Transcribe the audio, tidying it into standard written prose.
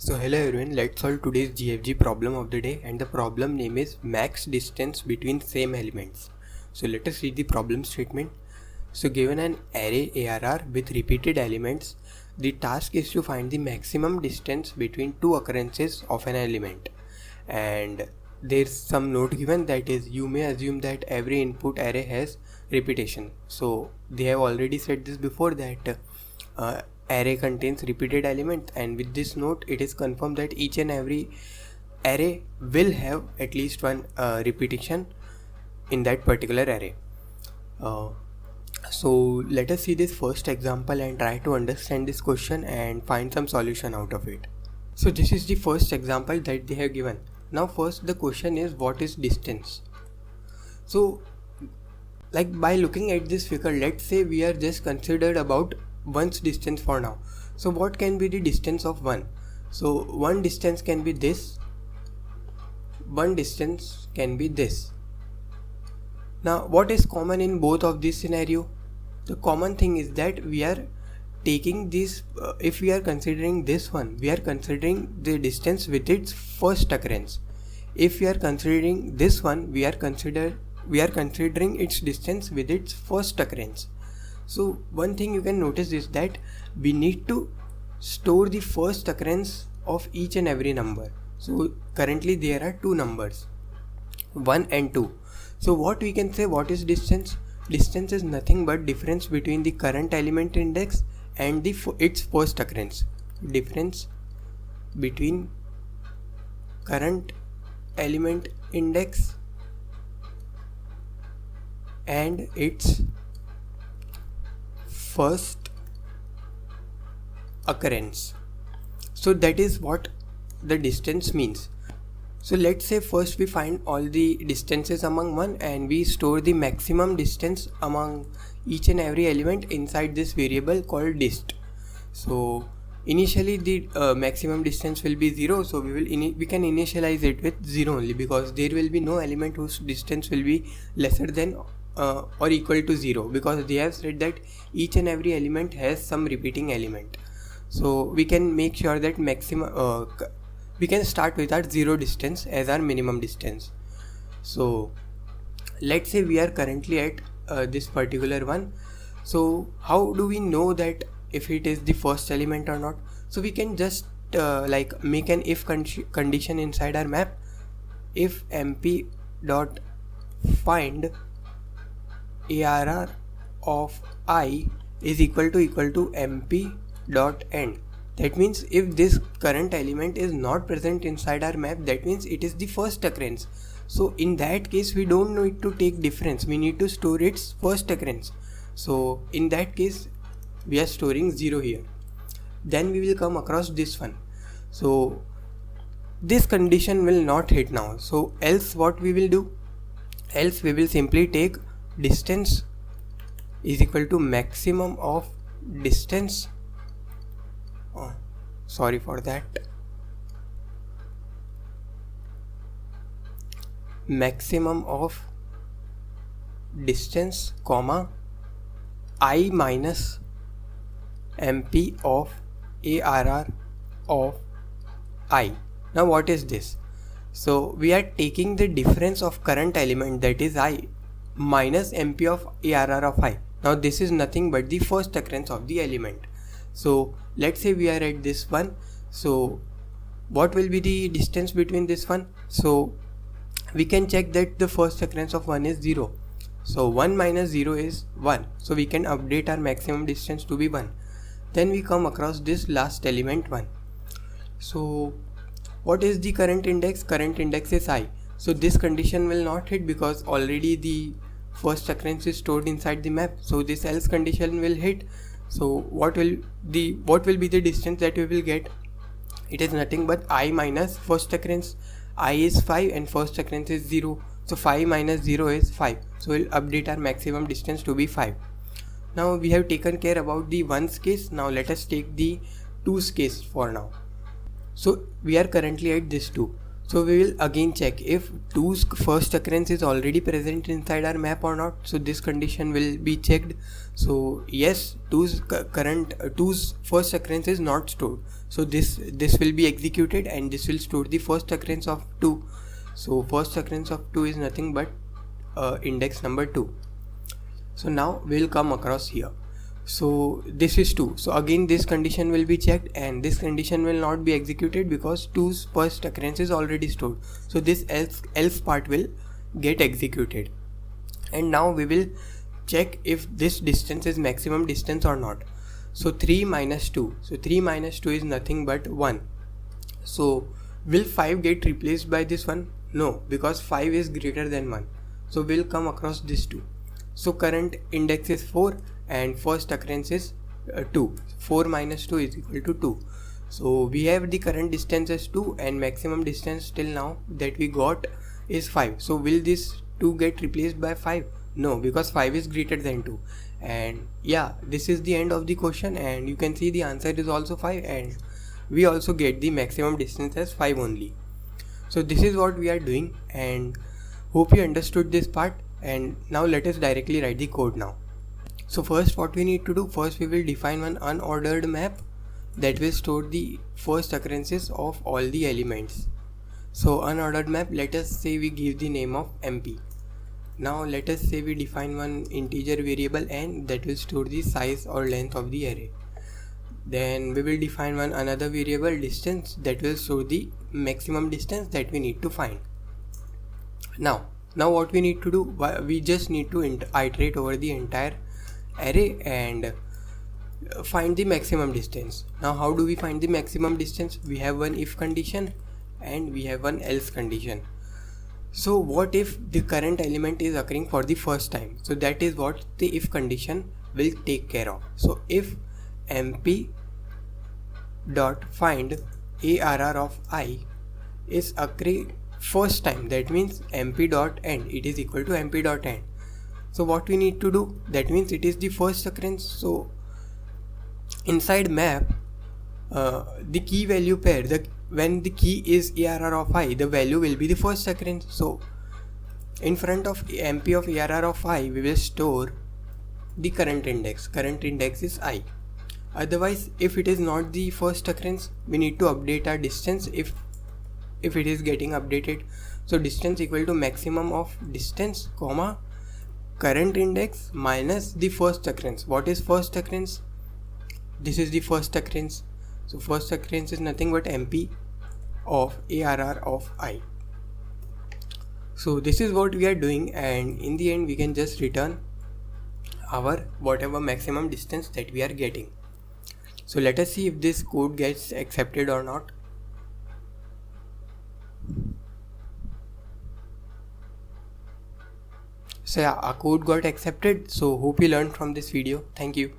So hello everyone, let's solve today's GFG problem of the day, and the problem name is max distance between same elements. So let us read the problem statement. So given an array ARR with repeated elements, the task is to find the maximum distance between two occurrences of an element. And there's some note given, that is, you may assume that every input array has repetition. So they have already said this before, that array contains repeated element, and with this note it is confirmed that each and every array will have at least one repetition in that particular array. So let us see this first example and try to understand this question and find some solution out of it. So this is the first example that they have given. Now first the question is, what is distance? So like by looking at this figure, let's say we are just considered about one's distance for now. So what can be the distance of 1? So one distance can be this, one distance can be this. Now what is common in both of these scenario? The common thing is that we are taking this, if we are considering this one, we are considering the distance with its first occurrence. If we are considering this one, we are considering its distance with its first occurrence. So one thing you can notice is that we need to store the first occurrence of each and every number. So currently there are two numbers, 1 and 2. So what we can say, what is distance? Distance is nothing but difference between the current element index and its first occurrence. Difference between current element index and its first occurrence. So that is what the distance means. So let's say first we find all the distances among one, and we store the maximum distance among each and every element inside this variable called dist. So initially the maximum distance will be 0, so we can initialize it with 0 only, because there will be no element whose distance will be lesser than or equal to 0, because they have said that each and every element has some repeating element. So we can make sure that we can start with our 0 distance as our minimum distance. So let's say we are currently at this particular one. So how do we know that if it is the first element or not? So we can just like make an if condition inside our map. If mp dot find ARR of I is equal to mp dot end. That means if this current element is not present inside our map, that means it is the first occurrence. So in that case we don't need to take difference, we need to store its first occurrence. So in that case we are storing 0 here. Then we will come across this one. So this condition will not hit now. So else what we will do? Else we will simply take distance is equal to maximum of distance. Sorry for that. Maximum of distance, comma, I minus mp of ARR of I. Now what is this? So we are taking the difference of current element, that is I, minus mp of ARR of I. Now this is nothing but the first occurrence of the element. So let's say we are at this one. So what will be the distance between this one? So we can check that the first occurrence of 1 is 0. So 1 minus 0 is 1. So we can update our maximum distance to be 1. Then we come across this last element 1. So what is the current index? Current index is I. So this condition will not hit because already the first occurrence is stored inside the map. So this else condition will hit. So what will be the distance that we will get? It is nothing but I minus first occurrence. I is 5 and first occurrence is 0. So 5 minus 0 is 5. So we'll update our maximum distance to be 5. Now we have taken care about the 1's case. Now let us take the 2's case for now. So we are currently at this 2. So we will again check if 2's first occurrence is already present inside our map or not. So this condition will be checked. So yes, 2's first occurrence is not stored. So this will be executed and this will store the first occurrence of 2. So first occurrence of 2 is nothing but index number 2. So now we'll come across here. So this is 2. So again this condition will be checked and this condition will not be executed because 2's first occurrence is already stored. So this else part will get executed. And now we will check if this distance is maximum distance or not. So 3 minus 2. So 3 minus 2 is nothing but 1. So will 5 get replaced by this one? No, because 5 is greater than 1. So we'll come across this 2. So current index is 4 and first occurrence is 2. 4 minus 2 is equal to 2. So we have the current distance as 2 and maximum distance till now that we got is 5. So will this 2 get replaced by 5? No, because 5 is greater than 2. And yeah, this is the end of the question, and you can see the answer is also 5, and we also get the maximum distance as 5 only. So this is what we are doing, and hope you understood this part. And now let us directly write the code now. So first what we need to do, first we will define one unordered map that will store the first occurrences of all the elements. So unordered map, let us say we give the name of MP. Now let us say we define one integer variable n that will store the size or length of the array. Then we will define one another variable distance that will store the maximum distance that we need to find. Now what we need to do, we just need to iterate over the entire array and find the maximum distance. Now how do we find the maximum distance? We have one if condition and we have one else condition. So what if the current element is occurring for the first time? So that is what the if condition will take care of. So if mp dot find arr of I is occurring first time, that means mp dot end, it is equal to mp dot end. So what we need to do, that means it is the first occurrence. So inside map, the key value pair, when the key is arr of I, the value will be the first occurrence. So in front of mp of arr of I, we will store the current index. Current index is I. Otherwise, if it is not the first occurrence, we need to update our distance if it is getting updated. So distance equal to maximum of distance comma current index minus the first occurrence. What is first occurrence? This is the first occurrence. So first occurrence is nothing but mp of arr of I. So this is what we are doing, and in the end we can just return our whatever maximum distance that we are getting. So let us see if this code gets accepted or not. So yeah, our code got accepted. So hope you learned from this video. Thank you.